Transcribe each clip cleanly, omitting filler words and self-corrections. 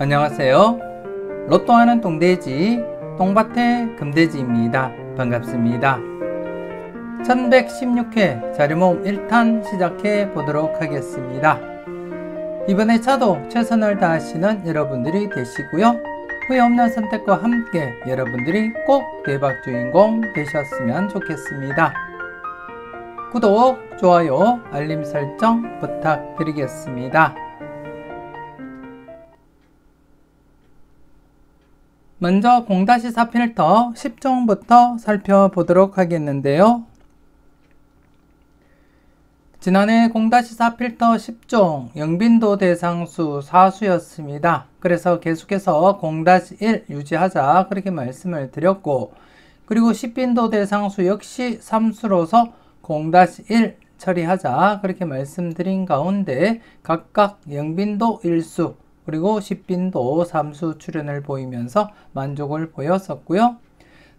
안녕하세요. 로또하는 똥돼지 똥밭의 금돼지입니다. 반갑습니다. 1116회 자료모음 1탄 시작해 보도록 하겠습니다. 이번에 차도 최선을 다하시는 여러분들이 되시고요. 후회 없는 선택과 함께 여러분들이 꼭 대박 주인공 되셨으면 좋겠습니다. 구독, 좋아요, 알림 설정 부탁드리겠습니다. 먼저 0-4 필터 10종부터 살펴보도록 하겠는데요. 지난해 0-4 필터 10종 영빈도 대상수 4수였습니다. 그래서 계속해서 0-1 유지하자 그렇게 말씀을 드렸고, 그리고 10빈도 대상수 역시 3수로서 0-1 처리하자 그렇게 말씀드린 가운데 각각 영빈도 1수 그리고 10빈도 3수 출현을 보이면서 만족을 보였었고요.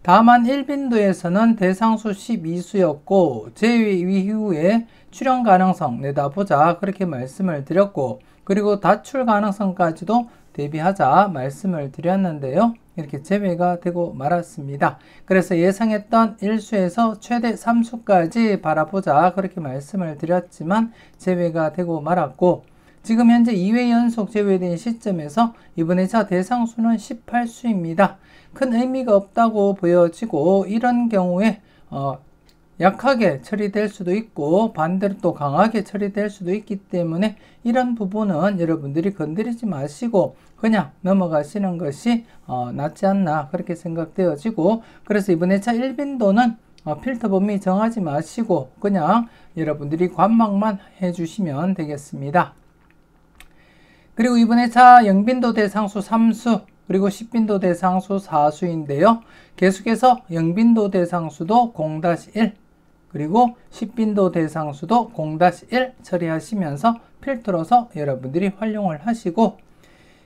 다만 1빈도에서는 대상수 12수였고 제외 이후에 출현 가능성 내다보자 그렇게 말씀을 드렸고, 그리고 다출 가능성까지도 대비하자 말씀을 드렸는데요. 이렇게 제외가 되고 말았습니다. 그래서 예상했던 1수에서 최대 3수까지 바라보자 그렇게 말씀을 드렸지만 제외가 되고 말았고, 지금 현재 2회 연속 제외된 시점에서 이번에 차 대상수는 18수입니다. 큰 의미가 없다고 보여지고, 이런 경우에 약하게 처리될 수도 있고 반대로 또 강하게 처리될 수도 있기 때문에 이런 부분은 여러분들이 건드리지 마시고 그냥 넘어가시는 것이 낫지 않나 그렇게 생각되어지고, 그래서 이번에 차 1빈도는 필터 범위 정하지 마시고 그냥 여러분들이 관망만 해주시면 되겠습니다. 그리고 이번에 차 0빈도 대상수 3수 그리고 10빈도 대상수 4수인데요. 계속해서 0빈도 대상수도 0-1 그리고 10빈도 대상수도 0-1 처리하시면서 필터로서 여러분들이 활용을 하시고,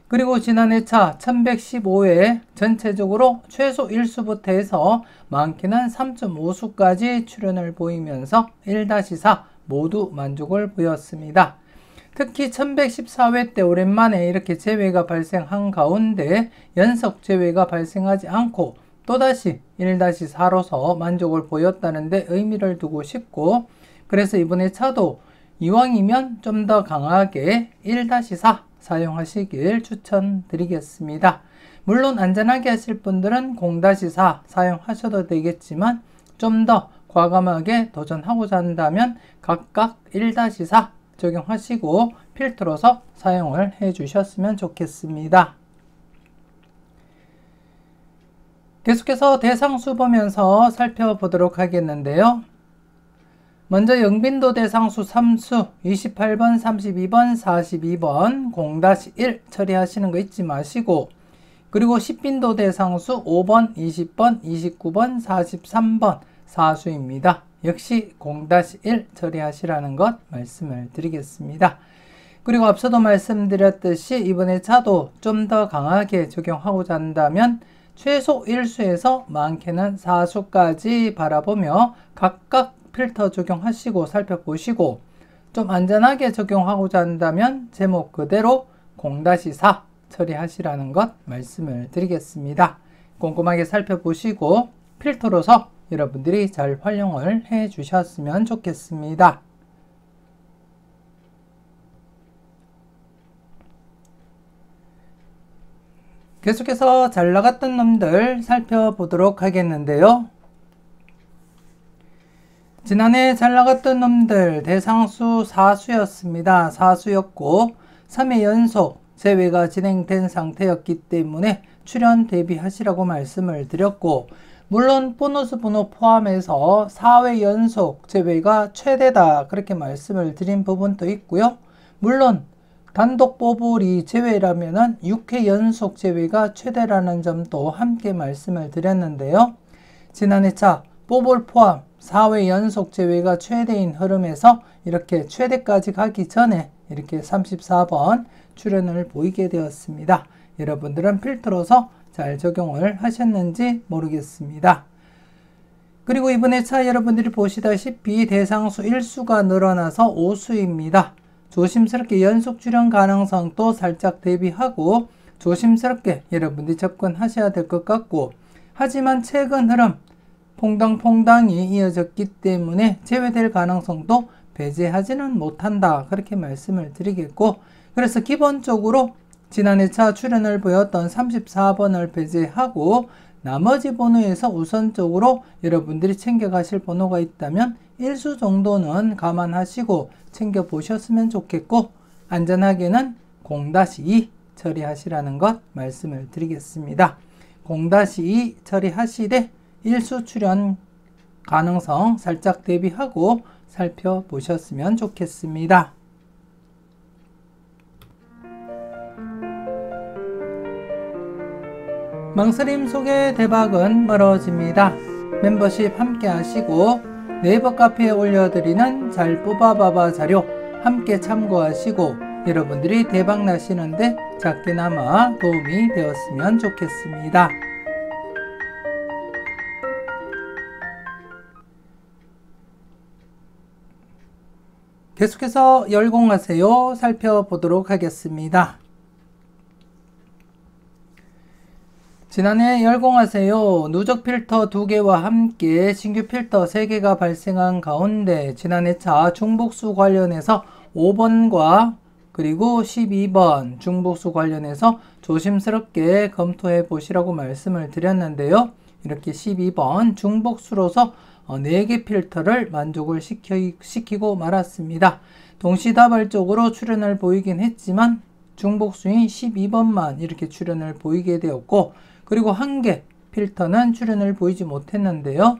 그리고 지난해 차 1115회 전체적으로 최소 1수부터 해서 많게는 3.5수까지 출현을 보이면서 1-4 모두 만족을 보였습니다. 특히 1114회 때 오랜만에 이렇게 제외가 발생한 가운데 연속 제외가 발생하지 않고 또다시 1-4로서 만족을 보였다는 데 의미를 두고 싶고, 그래서 이번에 차도 이왕이면 좀 더 강하게 1-4 사용하시길 추천드리겠습니다. 물론 안전하게 하실 분들은 0-4 사용하셔도 되겠지만 좀 더 과감하게 도전하고자 한다면 각각 1-4 적용하시고 필터로서 사용을 해 주셨으면 좋겠습니다. 계속해서 대상수 보면서 살펴보도록 하겠는데요. 먼저 영빈도 대상수 3수 28번, 32번, 42번 0-1 처리하시는 거 잊지 마시고, 그리고 10빈도 대상수 5번, 20번, 29번, 43번 4수입니다. 역시 0-1 처리하시라는 것 말씀을 드리겠습니다. 그리고 앞서도 말씀드렸듯이 이번에 차도 좀 더 강하게 적용하고자 한다면 최소 1수에서 많게는 4수까지 바라보며 각각 필터 적용하시고 살펴보시고, 좀 안전하게 적용하고자 한다면 제목 그대로 0-4 처리하시라는 것 말씀을 드리겠습니다. 꼼꼼하게 살펴보시고 필터로서 여러분들이 잘 활용을 해 주셨으면 좋겠습니다. 계속해서 잘 나갔던 놈들 살펴보도록 하겠는데요. 지난해 잘 나갔던 놈들 대상수 4수였습니다. 4수였고 3회 연속 제외가 진행된 상태였기 때문에 출현 대비하시라고 말씀을 드렸고, 물론 보너스 번호 포함해서 4회 연속 제외가 최대다 그렇게 말씀을 드린 부분도 있고요. 물론 단독 뽀볼이 제외라면 6회 연속 제외가 최대라는 점도 함께 말씀을 드렸는데요. 지난해 차 뽀볼 포함 4회 연속 제외가 최대인 흐름에서 이렇게 최대까지 가기 전에 이렇게 34번 출현을 보이게 되었습니다. 여러분들은 필터로서 잘 적용을 하셨는지 모르겠습니다. 그리고 이번에 차 여러분들이 보시다시피 대상수 1수가 늘어나서 5수입니다. 조심스럽게 연속 출현 가능성도 살짝 대비하고 조심스럽게 여러분들이 접근하셔야 될 것 같고, 하지만 최근 흐름 퐁당퐁당이 이어졌기 때문에 제외될 가능성도 배제하지는 못한다, 그렇게 말씀을 드리겠고, 그래서 기본적으로 지난해 차 출현을 보였던 34번을 배제하고 나머지 번호에서 우선적으로 여러분들이 챙겨가실 번호가 있다면 일수 정도는 감안하시고 챙겨보셨으면 좋겠고, 안전하게는 0-2 처리하시라는 것 말씀을 드리겠습니다. 0-2 처리하시되 일수 출현 가능성 살짝 대비하고 살펴보셨으면 좋겠습니다. 망설임 속의 대박은 멀어집니다. 멤버십 함께 하시고 네이버 카페에 올려드리는 잘 뽑아봐봐 자료 함께 참고하시고 여러분들이 대박 나시는데 작게나마 도움이 되었으면 좋겠습니다. 계속해서 열공하세요 살펴보도록 하겠습니다. 지난해 열공하세요 누적 필터 2개와 함께 신규 필터 3개가 발생한 가운데 지난해 차 중복수 관련해서 5번과 그리고 12번 중복수 관련해서 조심스럽게 검토해 보시라고 말씀을 드렸는데요. 이렇게 12번 중복수로서 4개 필터를 만족을 시키고 말았습니다. 동시다발적으로 출현을 보이긴 했지만 중복수인 12번만 이렇게 출현을 보이게 되었고, 그리고 1개 필터는 출현을 보이지 못했는데요.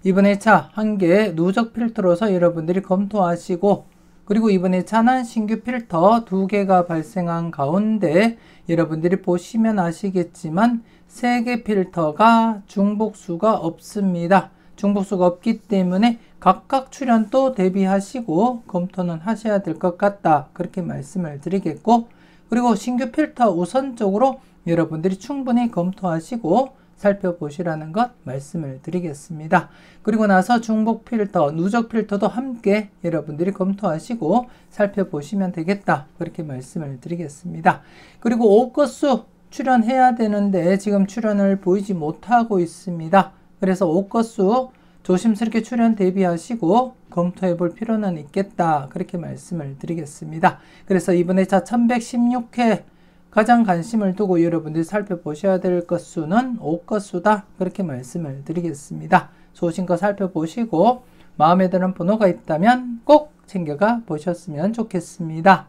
이번에 차 1개 누적 필터로서 여러분들이 검토하시고, 그리고 이번에 차는 신규 필터 2개가 발생한 가운데 여러분들이 보시면 아시겠지만 3개 필터가 중복수가 없습니다. 중복수가 없기 때문에 각각 출현도 대비하시고 검토는 하셔야 될 것 같다, 그렇게 말씀을 드리겠고, 그리고 신규 필터 우선적으로 여러분들이 충분히 검토하시고 살펴보시라는 것 말씀을 드리겠습니다. 그리고 나서 중복 필터, 누적 필터도 함께 여러분들이 검토하시고 살펴보시면 되겠다, 그렇게 말씀을 드리겠습니다. 그리고 5건수 출현해야 되는데 지금 출현을 보이지 못하고 있습니다. 그래서 5건수 조심스럽게 출현 대비하시고 검토해 볼 필요는 있겠다, 그렇게 말씀을 드리겠습니다. 그래서 이번에 차 1116회 가장 관심을 두고 여러분들이 살펴보셔야 될 건수는 5건수다, 그렇게 말씀을 드리겠습니다. 소신껏 살펴보시고 마음에 드는 번호가 있다면 꼭 챙겨가 보셨으면 좋겠습니다.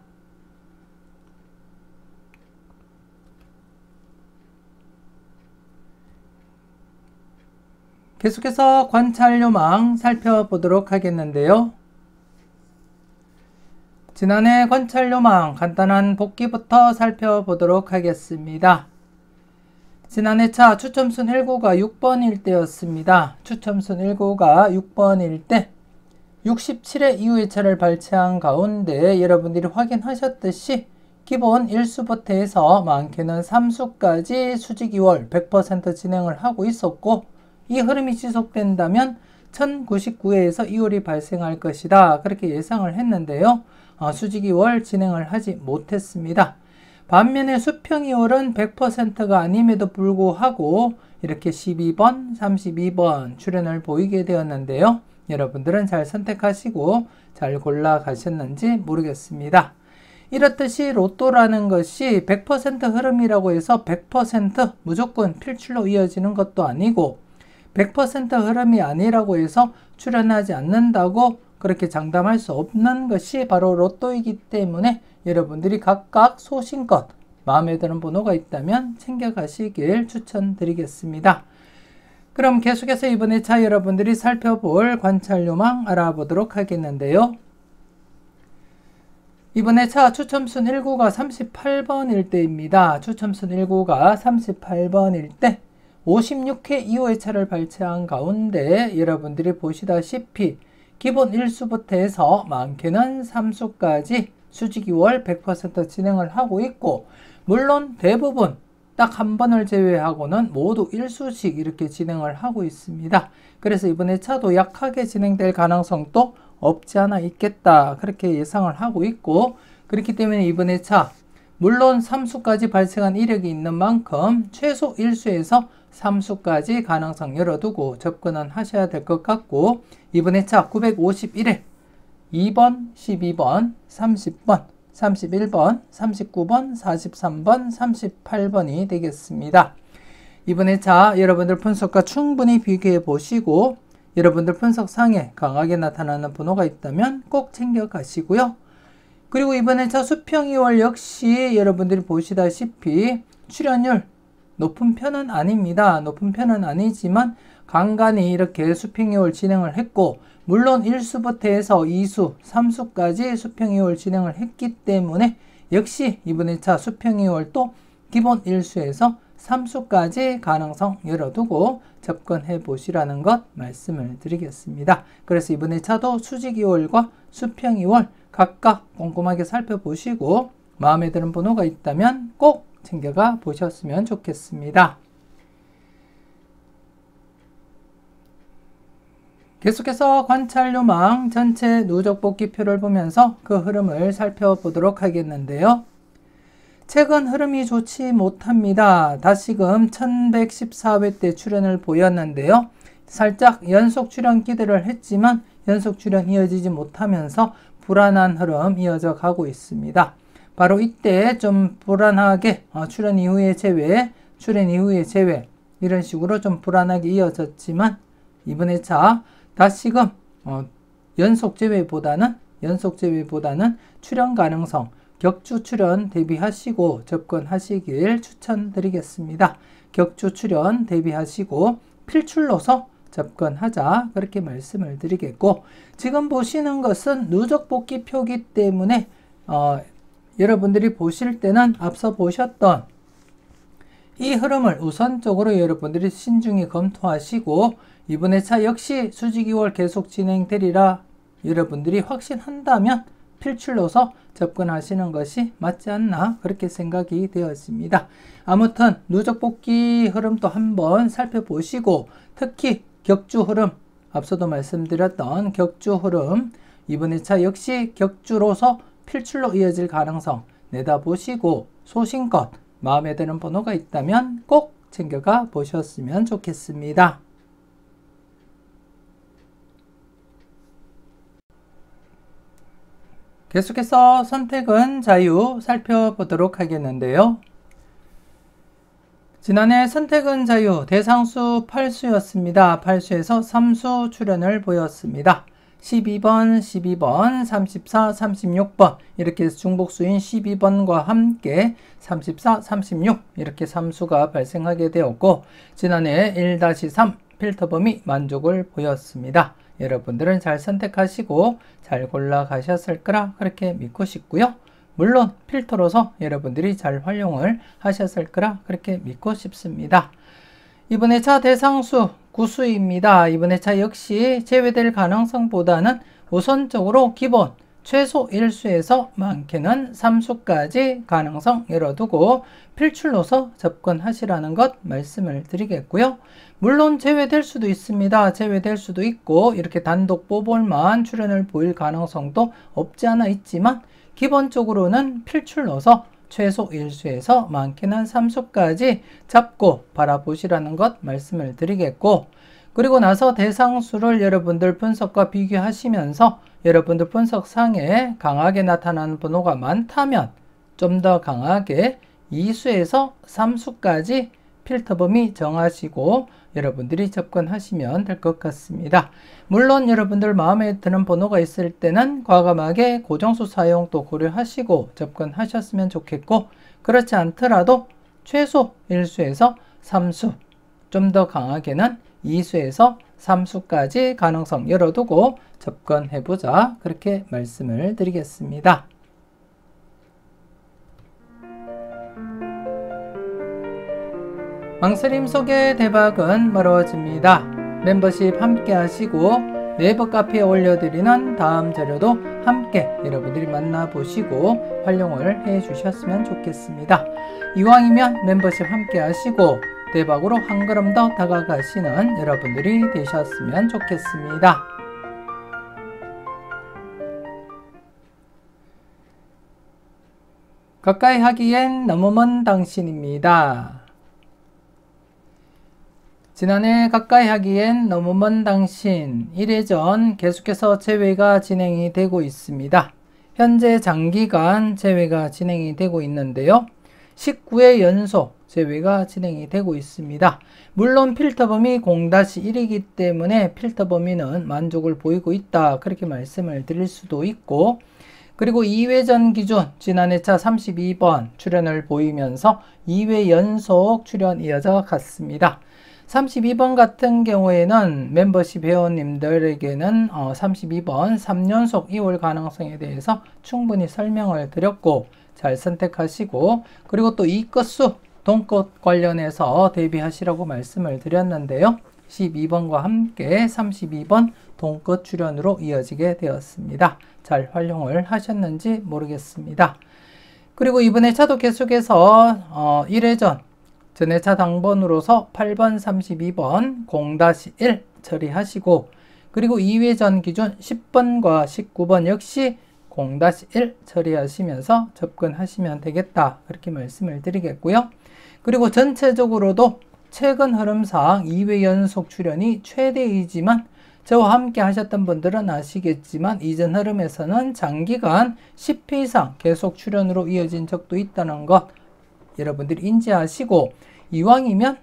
계속해서 관찰요망 살펴보도록 하겠는데요. 지난해 관찰요망 간단한 복기부터 살펴보도록 하겠습니다. 지난해 차 추첨순 1구가 6번일 때였습니다. 추첨순 1구가 6번일 때 67회 이후의 차를 발췌한 가운데 여러분들이 확인하셨듯이 기본 1수부터 해서 많게는 3수까지 수직 2월 100% 진행을 하고 있었고, 이 흐름이 지속된다면 1099회에서 2월이 발생할 것이다, 그렇게 예상을 했는데요. 수직 2월 진행을 하지 못했습니다. 반면에 수평 2월은 100%가 아님에도 불구하고 이렇게 12번, 32번 출현을 보이게 되었는데요. 여러분들은 잘 선택하시고 잘 골라 가셨는지 모르겠습니다. 이렇듯이 로또라는 것이 100% 흐름이라고 해서 100% 무조건 필출로 이어지는 것도 아니고 100% 흐름이 아니라고 해서 출현하지 않는다고 그렇게 장담할 수 없는 것이 바로 로또이기 때문에 여러분들이 각각 소신껏 마음에 드는 번호가 있다면 챙겨가시길 추천드리겠습니다. 그럼 계속해서 이번에 차 여러분들이 살펴볼 관찰요망 알아보도록 하겠는데요. 이번에 차 추첨순 1구가 38번일 때입니다. 추첨순 1구가 38번일 때 56회 이후의 차를 발췌한 가운데 여러분들이 보시다시피 기본 1수부터 해서 많게는 3수까지 수직 2월 100% 진행을 하고 있고, 물론 대부분 딱 한 번을 제외하고는 모두 1수씩 이렇게 진행을 하고 있습니다. 그래서 이번에 차도 약하게 진행될 가능성도 없지 않아 있겠다, 그렇게 예상을 하고 있고, 그렇기 때문에 이번에 차 물론 3수까지 발생한 이력이 있는 만큼 최소 1수에서 3수까지 가능성 열어두고 접근은 하셔야 될 것 같고, 이번 회차 951회 2번, 12번, 30번, 31번, 39번, 43번, 38번이 되겠습니다. 이번 회차 여러분들 분석과 충분히 비교해 보시고 여러분들 분석상에 강하게 나타나는 번호가 있다면 꼭 챙겨가시고요. 그리고 이번 회차 수평 2월 역시 여러분들이 보시다시피 출연율 높은 편은 아닙니다. 높은 편은 아니지만 간간히 이렇게 수평 2월 진행을 했고, 물론 1수부터 해서 2수, 3수까지 수평 2월 진행을 했기 때문에 역시 이번 회차 수평 2월도 기본 1수에서 3수까지 가능성 열어두고 접근해 보시라는 것 말씀을 드리겠습니다. 그래서 이번 회차도 수직 2월과 수평 2월 각각 꼼꼼하게 살펴보시고 마음에 드는 번호가 있다면 꼭 챙겨가 보셨으면 좋겠습니다. 계속해서 관찰요망 전체 누적 복귀표를 보면서 그 흐름을 살펴보도록 하겠는데요. 최근 흐름이 좋지 못합니다. 다시금 1114회 때 출연을 보였는데요. 살짝 연속 출연 기대를 했지만 연속 출연 이어지지 못하면서 불안한 흐름 이어져 가고 있습니다. 바로 이때 좀 불안하게 출연 이후에 제외, 출연 이후에 제외 이런 식으로 좀 불안하게 이어졌지만 이번 회차 다시금 연속 제외보다는 출연 가능성 격주 출연 대비하시고 접근하시길 추천드리겠습니다. 격주 출연 대비하시고 필출로서 접근하자 그렇게 말씀을 드리겠고, 지금 보시는 것은 누적 복귀표이기 때문에 여러분들이 보실 때는 앞서 보셨던 이 흐름을 우선적으로 여러분들이 신중히 검토하시고 이번 회차 역시 수직 2월 계속 진행되리라 여러분들이 확신한다면 필출로서 접근하시는 것이 맞지 않나 그렇게 생각이 되었습니다. 아무튼 누적 복귀 흐름도 한번 살펴보시고 특히 격주 흐름, 앞서도 말씀드렸던 격주 흐름 이번 회차 역시 격주로서 필출로 이어질 가능성 내다보시고 소신껏 마음에 드는 번호가 있다면 꼭 챙겨가 보셨으면 좋겠습니다. 계속해서 선택은 자유 살펴보도록 하겠는데요. 지난해 선택은 자유 대상수 8수였습니다. 8수에서 3수 출연을 보였습니다. 12번, 34, 36번 이렇게 중복수인 12번과 함께 34, 36 이렇게 3수가 발생하게 되었고 지난해 1-3 필터 범위 만족을 보였습니다. 여러분들은 잘 선택하시고 잘 골라가셨을 거라 그렇게 믿고 싶고요. 물론 필터로서 여러분들이 잘 활용을 하셨을 거라 그렇게 믿고 싶습니다. 이번 회차 대상수 9수입니다. 이번 회차 역시 제외될 가능성보다는 우선적으로 기본 최소 1수에서 많게는 3수까지 가능성 열어두고 필출로서 접근하시라는 것 말씀을 드리겠고요. 물론 제외될 수도 있습니다. 제외될 수도 있고 이렇게 단독 뽑을만 출연을 보일 가능성도 없지 않아 있지만 기본적으로는 필출로서 최소 1수에서 많게는 3수까지 잡고 바라보시라는 것 말씀을 드리겠고, 그리고 나서 대상수를 여러분들 분석과 비교하시면서 여러분들 분석상에 강하게 나타나는 번호가 많다면 좀 더 강하게 2수에서 3수까지 필터 범위 정하시고 여러분들이 접근하시면 될 것 같습니다. 물론 여러분들 마음에 드는 번호가 있을 때는 과감하게 고정수 사용도 고려하시고 접근하셨으면 좋겠고, 그렇지 않더라도 최소 1수에서 3수, 좀 더 강하게는 2수에서 3수까지 가능성 열어두고 접근해보자 그렇게 말씀을 드리겠습니다. 망설임 속의 대박은 멀어집니다. 멤버십 함께 하시고 네이버 카페에 올려드리는 다음 자료도 함께 여러분들이 만나보시고 활용을 해 주셨으면 좋겠습니다. 이왕이면 멤버십 함께 하시고 대박으로 한 걸음 더 다가가시는 여러분들이 되셨으면 좋겠습니다. 가까이 하기엔 너무 먼 당신입니다. 지난해 가까이 하기엔 너무 먼 당신 1회전 계속해서 재회가 진행이 되고 있습니다. 현재 장기간 재회가 진행이 되고 있는데요. 19회 연속 재회가 진행이 되고 있습니다. 물론 필터 범위 0-1이기 때문에 필터 범위는 만족을 보이고 있다. 그렇게 말씀을 드릴 수도 있고, 그리고 2회전 기준 지난해차 32번 출연을 보이면서 2회 연속 출연 이어져 갔습니다. 32번 같은 경우에는 멤버십 회원님들에게는 32번 3연속 이월 가능성에 대해서 충분히 설명을 드렸고 잘 선택하시고, 그리고 또 이 건수 동것 관련해서 대비하시라고 말씀을 드렸는데요. 12번과 함께 32번 동것 출연으로 이어지게 되었습니다. 잘 활용을 하셨는지 모르겠습니다. 그리고 이번에 차도 계속해서 1회전 전회차 당번으로서 8번 32번 0-1 처리하시고, 그리고 2회전 기준 10번과 19번 역시 0-1 처리하시면서 접근하시면 되겠다. 그렇게 말씀을 드리겠고요. 그리고 전체적으로도 최근 흐름상 2회 연속 출연이 최대이지만 저와 함께 하셨던 분들은 아시겠지만 이전 흐름에서는 장기간 10회 이상 계속 출연으로 이어진 적도 있다는 것 여러분들이 인지하시고, 이왕이면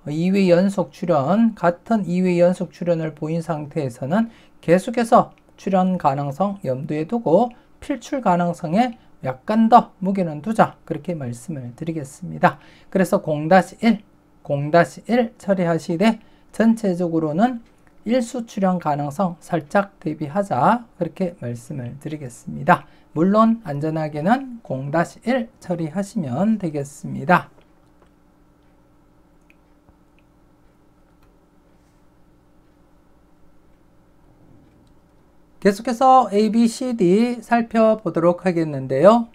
2회 연속 출연, 같은 2회 연속 출연을 보인 상태에서는 계속해서 출연 가능성 염두에 두고 필출 가능성에 약간 더 무게는 두자. 그렇게 말씀을 드리겠습니다. 그래서 0-1 처리하시되 전체적으로는 일수 출연 가능성 살짝 대비하자. 그렇게 말씀을 드리겠습니다. 물론 안전하게는 0-1 처리하시면 되겠습니다. 계속해서 A, B, C, D 살펴보도록 하겠는데요.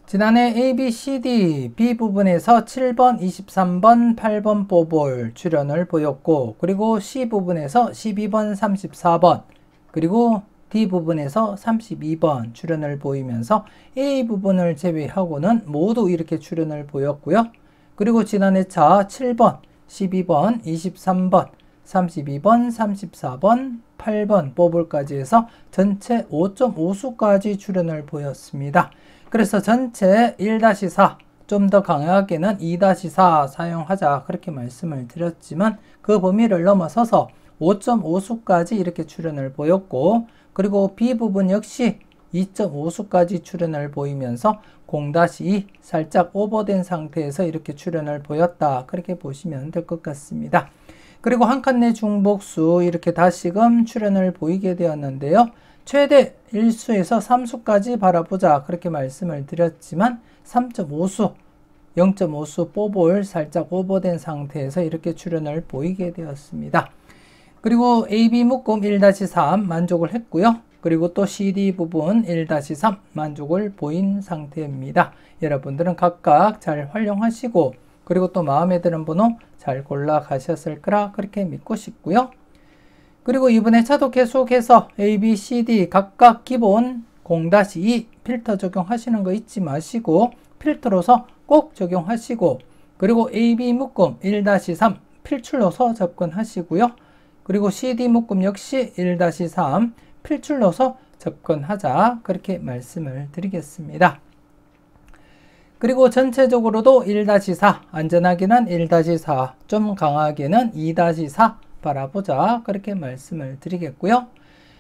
지난해 A, B, C, D, B 부분에서 7번, 23번, 8번 뽀볼 출연을 보였고, 그리고 C 부분에서 12번, 34번, 그리고 D 부분에서 32번 출연을 보이면서 A 부분을 제외하고는 모두 이렇게 출연을 보였고요. 그리고 지난해 차 7번, 12번, 23번, 32번, 34번, 8번 뽀볼까지 해서 전체 5.5수까지 출연을 보였습니다. 그래서 전체 1-4, 좀 더 강하게는 2-4 사용하자 그렇게 말씀을 드렸지만 그 범위를 넘어서서 5.5수까지 이렇게 출연을 보였고, 그리고 B 부분 역시 2.5수까지 출연을 보이면서 0-2 살짝 오버된 상태에서 이렇게 출연을 보였다. 그렇게 보시면 될 것 같습니다. 그리고 한 칸 내 중복수 이렇게 다시금 출연을 보이게 되었는데요. 최대 1수에서 3수까지 바라보자 그렇게 말씀을 드렸지만 3.5수, 0.5수 뽀볼 살짝 오버된 상태에서 이렇게 출연을 보이게 되었습니다. 그리고 AB 묶음 1-3 만족을 했고요. 그리고 또 CD 부분 1-3 만족을 보인 상태입니다. 여러분들은 각각 잘 활용하시고, 그리고 또 마음에 드는 번호 잘 골라 가셨을 거라 그렇게 믿고 싶고요. 그리고 이번에 차도 계속해서 A, B, C, D 각각 기본 0-2 필터 적용하시는 거 잊지 마시고 필터로서 꼭 적용하시고, 그리고 A, B 묶음 1-3 필출로서 접근하시고요. 그리고 CD 묶음 역시 1-3 필출로서 접근하자 그렇게 말씀을 드리겠습니다. 그리고 전체적으로도 1-4, 안전하게는 1-4, 좀 강하게는 2-4 바라보자 그렇게 말씀을 드리겠고요.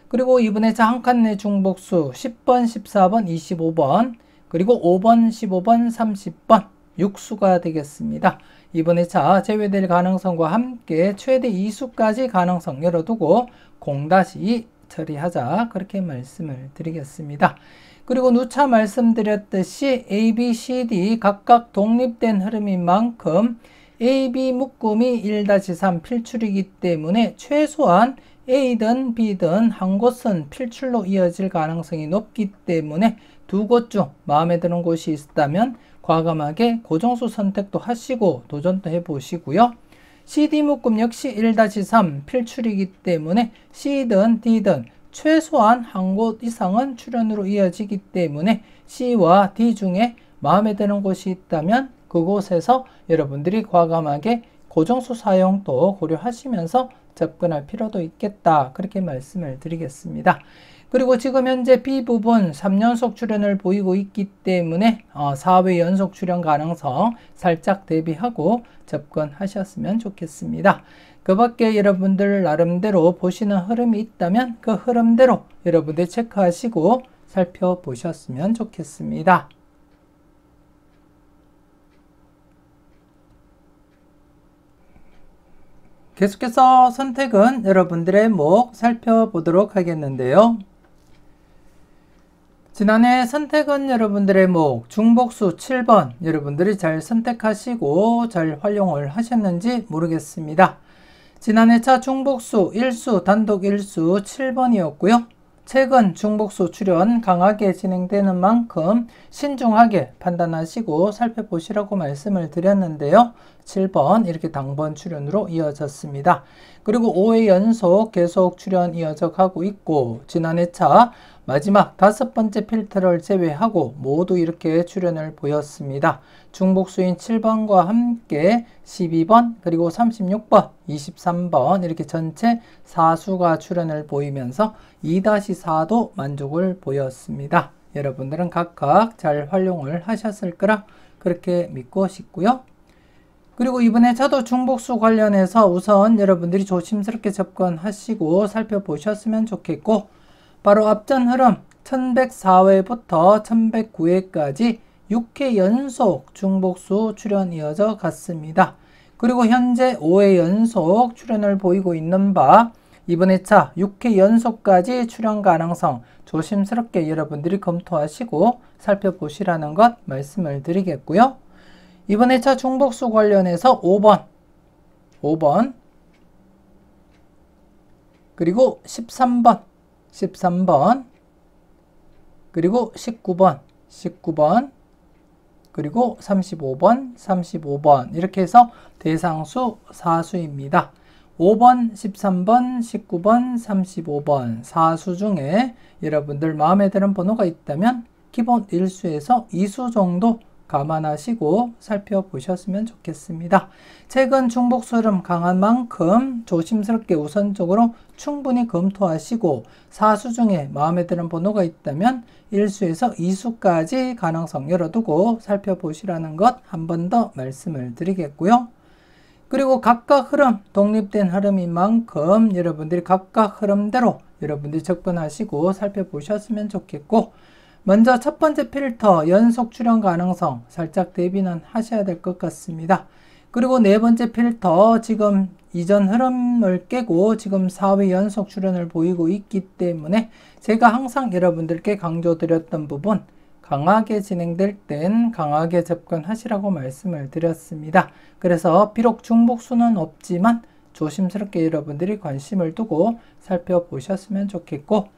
그리고 이번에 한 칸 내 중복수 10번, 14번, 25번, 그리고 5번, 15번, 30번 6수가 되겠습니다. 이번에 차 제외될 가능성과 함께 최대 2수까지 가능성 열어두고 0-2 처리하자 그렇게 말씀을 드리겠습니다. 그리고 누차 말씀드렸듯이 A, B, C, D 각각 독립된 흐름인 만큼 A, B 묶음이 1-3 필출이기 때문에 최소한 A든 B든 한 곳은 필출로 이어질 가능성이 높기 때문에 두 곳 중 마음에 드는 곳이 있다면 과감하게 고정수 선택도 하시고 도전도 해보시고요. CD 묶음 역시 1-3 필출이기 때문에 C든 D든 최소한 한 곳 이상은 출연으로 이어지기 때문에 C와 D 중에 마음에 드는 곳이 있다면 그곳에서 여러분들이 과감하게 고정수 사용도 고려하시면서 접근할 필요도 있겠다. 그렇게 말씀을 드리겠습니다. 그리고 지금 현재 B 부분 3연속 출연을 보이고 있기 때문에 4회 연속 출연 가능성 살짝 대비하고 접근하셨으면 좋겠습니다. 그 밖에 여러분들 나름대로 보시는 흐름이 있다면 그 흐름대로 여러분들 체크하시고 살펴보셨으면 좋겠습니다. 계속해서 선택은 여러분들의 목 살펴보도록 하겠는데요. 지난해 선택은 여러분들의 목 중복수 7번 여러분들이 잘 선택하시고 잘 활용을 하셨는지 모르겠습니다. 지난해 차 중복수 1수 단독 1수 7번이었고요. 최근 중복수 출연 강하게 진행되는 만큼 신중하게 판단하시고 살펴보시라고 말씀을 드렸는데요. 7번 이렇게 당번 출연으로 이어졌습니다. 그리고 5회 연속 계속 출연 이어져 가고 있고 지난해 차 마지막 5번째 필터를 제외하고 모두 이렇게 출연을 보였습니다. 중복수인 7번과 함께 12번 그리고 36번 23번 이렇게 전체 4수가 출연을 보이면서 2-4도 만족을 보였습니다. 여러분들은 각각 잘 활용을 하셨을 거라 그렇게 믿고 싶고요. 그리고 이번에 차도 중복수 관련해서 우선 여러분들이 조심스럽게 접근하시고 살펴보셨으면 좋겠고 바로 앞전 흐름 1104회부터 1109회까지 6회 연속 중복수 출연 이어져 갔습니다. 그리고 현재 5회 연속 출연을 보이고 있는 바 이번에 차 6회 연속까지 출연 가능성 조심스럽게 여러분들이 검토하시고 살펴보시라는 것 말씀을 드리겠고요. 이번에 차 중복수 관련해서 5번 그리고 13번 그리고 19번 그리고 35번 이렇게 해서 대상수 4수입니다. 5번, 13번, 19번, 35번 4수 중에 여러분들 마음에 드는 번호가 있다면 기본 1수에서 2수 정도 감안하시고 살펴보셨으면 좋겠습니다. 최근 중복수 흐름 강한 만큼 조심스럽게 우선적으로 충분히 검토하시고 4수 중에 마음에 드는 번호가 있다면 1수에서 2수까지 가능성 열어두고 살펴보시라는 것 한 번 더 말씀을 드리겠고요. 그리고 각각 흐름, 독립된 흐름인 만큼 여러분들이 각각 흐름대로 여러분들이 접근하시고 살펴보셨으면 좋겠고 먼저 첫 번째 필터 연속 출연 가능성 살짝 대비는 하셔야 될 것 같습니다. 그리고 네 번째 필터 지금 이전 흐름을 깨고 지금 4회 연속 출연을 보이고 있기 때문에 제가 항상 여러분들께 강조드렸던 부분 강하게 진행될 땐 강하게 접근하시라고 말씀을 드렸습니다. 그래서 비록 중복수는 없지만 조심스럽게 여러분들이 관심을 두고 살펴보셨으면 좋겠고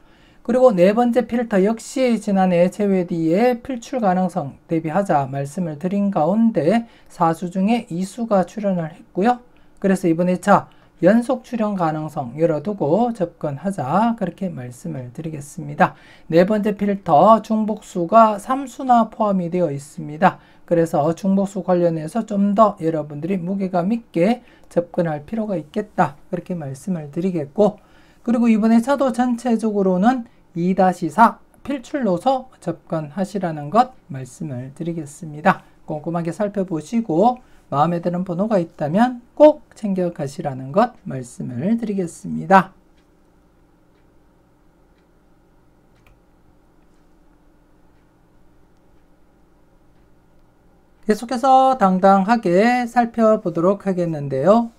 그리고 네 번째 필터 역시 지난해 제외 뒤에 필출 가능성 대비하자 말씀을 드린 가운데 4수 중에 2수가 출연을 했고요. 그래서 이번에 차 연속 출연 가능성 열어두고 접근하자 그렇게 말씀을 드리겠습니다. 네 번째 필터 중복수가 3수나 포함이 되어 있습니다. 그래서 중복수 관련해서 좀 더 여러분들이 무게감 있게 접근할 필요가 있겠다 그렇게 말씀을 드리겠고 그리고 이번에 차도 전체적으로는 2-4 필출로서 접근하시라는 것 말씀을 드리겠습니다. 꼼꼼하게 살펴보시고 마음에 드는 번호가 있다면 꼭 챙겨 가시라는 것 말씀을 드리겠습니다. 계속해서 당당하게 살펴보도록 하겠는데요.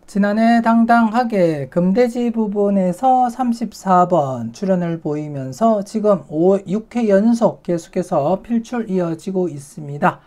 지난해 당당하게 금돼지 부분에서 34번 출연을 보이면서 지금 6회 연속 계속해서 필출 이어지고 있습니다.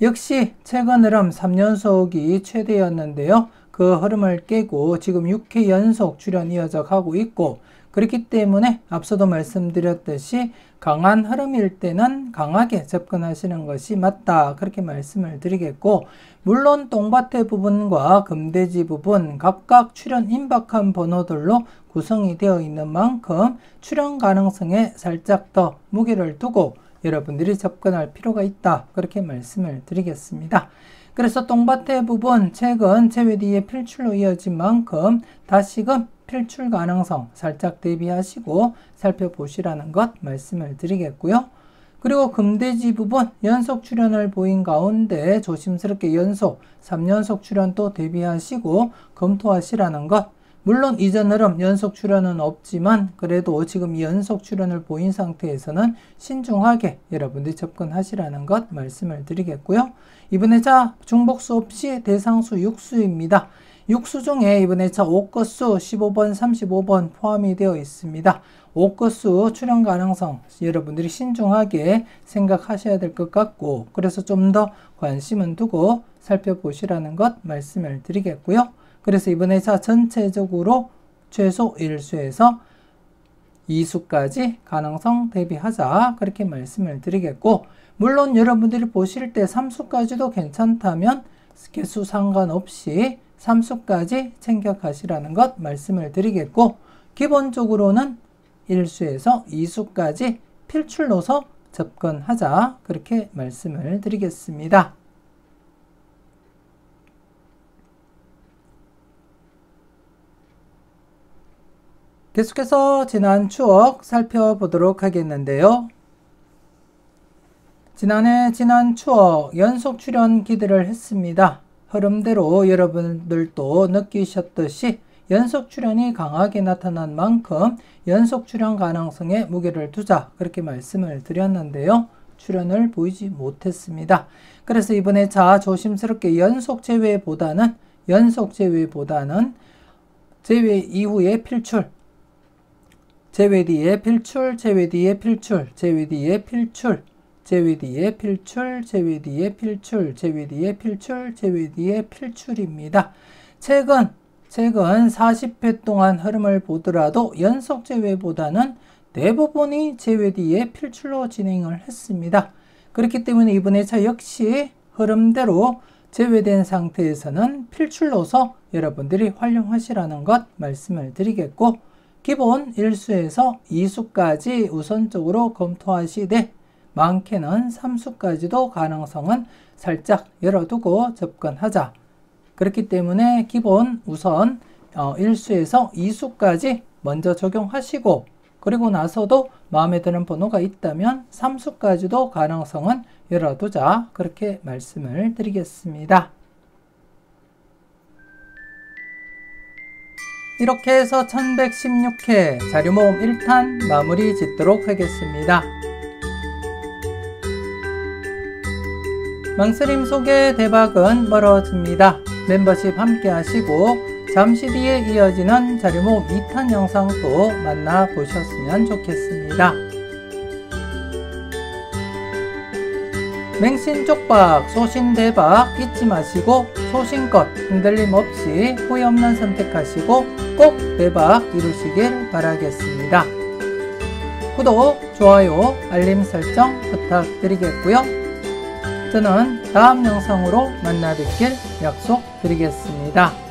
역시 최근 흐름 3연속이 최대였는데요. 그 흐름을 깨고 지금 6회 연속 출현 이어져 가고 있고, 그렇기 때문에 앞서도 말씀드렸듯이 강한 흐름일 때는 강하게 접근하시는 것이 맞다, 그렇게 말씀을 드리겠고, 물론 똥밭의 부분과 금돼지 부분 각각 출현 임박한 번호들로 구성이 되어 있는 만큼 출현 가능성에 살짝 더 무게를 두고 여러분들이 접근할 필요가 있다, 그렇게 말씀을 드리겠습니다. 그래서 똥밭의 부분 최근 제외 뒤에 필출로 이어진 만큼 다시금 필출 가능성 살짝 대비하시고 살펴보시라는 것 말씀을 드리겠고요. 그리고 금돼지 부분 연속 출현을 보인 가운데 조심스럽게 연속 3연속 출현도 대비하시고 검토하시라는 것. 물론 이전 흐름 연속 출현은 없지만 그래도 지금 연속 출현을 보인 상태에서는 신중하게 여러분들이 접근하시라는 것 말씀을 드리겠고요. 이번에 자 중복수 없이 대상수 6수입니다. 6수 중에 이번에 자 5끝수 15번, 35번 포함이 되어 있습니다. 5끝수 출현 가능성 여러분들이 신중하게 생각하셔야 될 것 같고, 그래서 좀 더 관심은 두고 살펴보시라는 것 말씀을 드리겠고요. 그래서 이번에 자 전체적으로 최소 1수에서 2수까지 가능성 대비하자, 그렇게 말씀을 드리겠고, 물론 여러분들이 보실 때 3수까지도 괜찮다면 개수 상관없이 3수까지 챙겨 가시라는 것 말씀을 드리겠고, 기본적으로는 1수에서 2수까지 필출로서 접근하자, 그렇게 말씀을 드리겠습니다. 계속해서 지난 추억 살펴보도록 하겠는데요. 지난해 지난 추억 연속 출현 기대를 했습니다. 흐름대로 여러분들도 느끼셨듯이 연속 출현이 강하게 나타난 만큼 연속 출현 가능성에 무게를 두자, 그렇게 말씀을 드렸는데요. 출현을 보이지 못했습니다. 그래서 이번에 자 조심스럽게 연속 제외보다는 제외 이후에 필출, 제외 뒤에 필출, 제외 뒤에 필출, 제외 뒤에 필출, 제외 뒤에 필출, 제외 뒤에 필출, 제외 뒤에 필출, 제외 뒤에 필출입니다. 최근 40회 동안 흐름을 보더라도 연속 제외보다는 대부분이 제외 뒤에 필출로 진행을 했습니다. 그렇기 때문에 이번에 차 역시 흐름대로 제외된 상태에서는 필출로서 여러분들이 활용하시라는 것 말씀을 드리겠고, 기본 1수에서 2수까지 우선적으로 검토하시되 많게는 3수까지도 가능성은 살짝 열어두고 접근하자. 그렇기 때문에 기본 우선 1수에서 2수까지 먼저 적용하시고, 그리고 나서도 마음에 드는 번호가 있다면 3수까지도 가능성은 열어두자, 그렇게 말씀을 드리겠습니다. 이렇게 해서 1116회 자료모음 1탄 마무리 짓도록 하겠습니다. 망설임 속에 대박은 멀어집니다. 멤버십 함께 하시고 잠시 뒤에 이어지는 자료모음 2탄 영상도 만나보셨으면 좋겠습니다. 맹신 쪽박, 소신 대박 잊지 마시고 소신껏 흔들림 없이 후회 없는 선택하시고 꼭 대박 이루시길 바라겠습니다. 구독, 좋아요, 알림 설정 부탁드리겠고요. 저는 다음 영상으로 만나 뵙길 약속드리겠습니다.